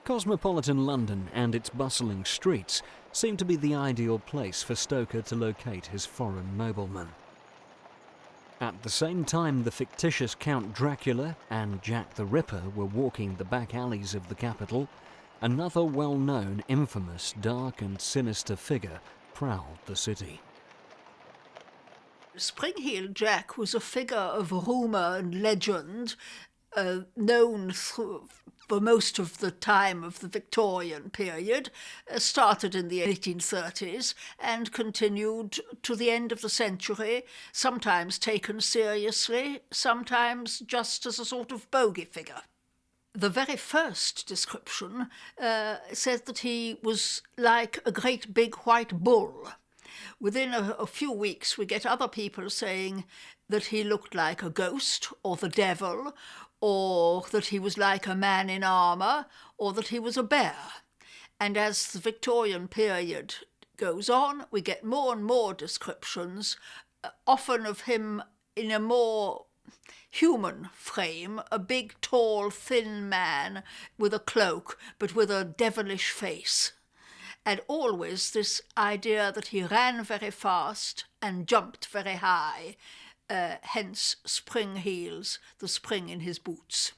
Cosmopolitan London and its bustling streets seem to be the ideal place for Stoker to locate his foreign nobleman. At the same time the fictitious Count Dracula and Jack the Ripper were walking the back alleys of the capital, another well-known, infamous, dark and sinister figure prowled the city. Spring-heeled Jack was a figure of rumour and legend, known for most of the time of the Victorian period, started in the 1830s and continued to the end of the century, sometimes taken seriously, sometimes just as a sort of bogey figure. The very first description said that he was like a great big white bull. Within a few weeks we get other people saying that he looked like a ghost or the devil, or that he was like a man in armour, or that he was a bear. And as the Victorian period goes on, we get more and more descriptions, often of him in a more human frame, a big, tall, thin man with a cloak, but with a devilish face. And always this idea that he ran very fast and jumped very high, hence spring heels, the spring in his boots.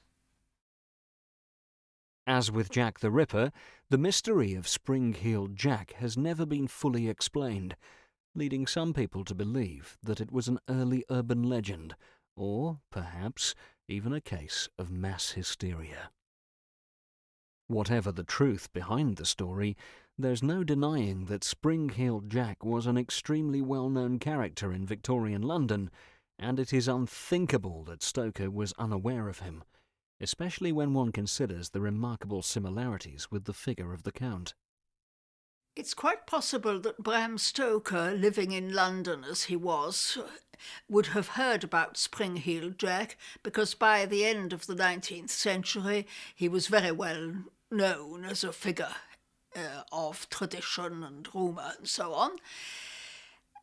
As with Jack the Ripper, the mystery of spring-heeled Jack has never been fully explained, leading some people to believe that it was an early urban legend, or perhaps even a case of mass hysteria. Whatever the truth behind the story, there's no denying that Spring-heeled Jack was an extremely well-known character in Victorian London, and it is unthinkable that Stoker was unaware of him, especially when one considers the remarkable similarities with the figure of the Count. It's quite possible that Bram Stoker, living in London as he was, would have heard about Spring-heeled Jack, because by the end of the 19th century he was very well known as a figure of tradition and rumour and so on.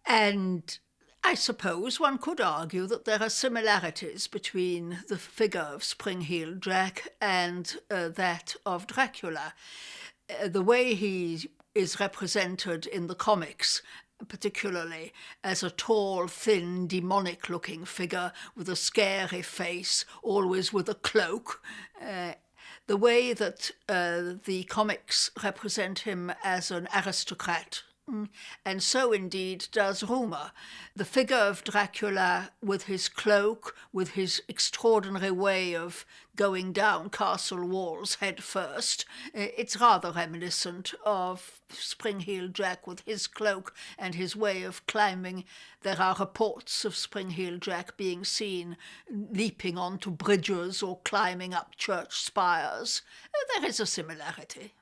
And I suppose one could argue that there are similarities between the figure of Spring-heeled Jack and that of Dracula. The way he is represented in the comics, particularly as a tall, thin, demonic-looking figure with a scary face, always with a cloak. The way that the comics represent him as an aristocrat, and so indeed does rumour. The figure of Dracula with his cloak, with his extraordinary way of going down castle walls head first, it's rather reminiscent of Spring-heeled Jack with his cloak and his way of climbing. There are reports of Spring-heeled Jack being seen leaping onto bridges or climbing up church spires. There is a similarity.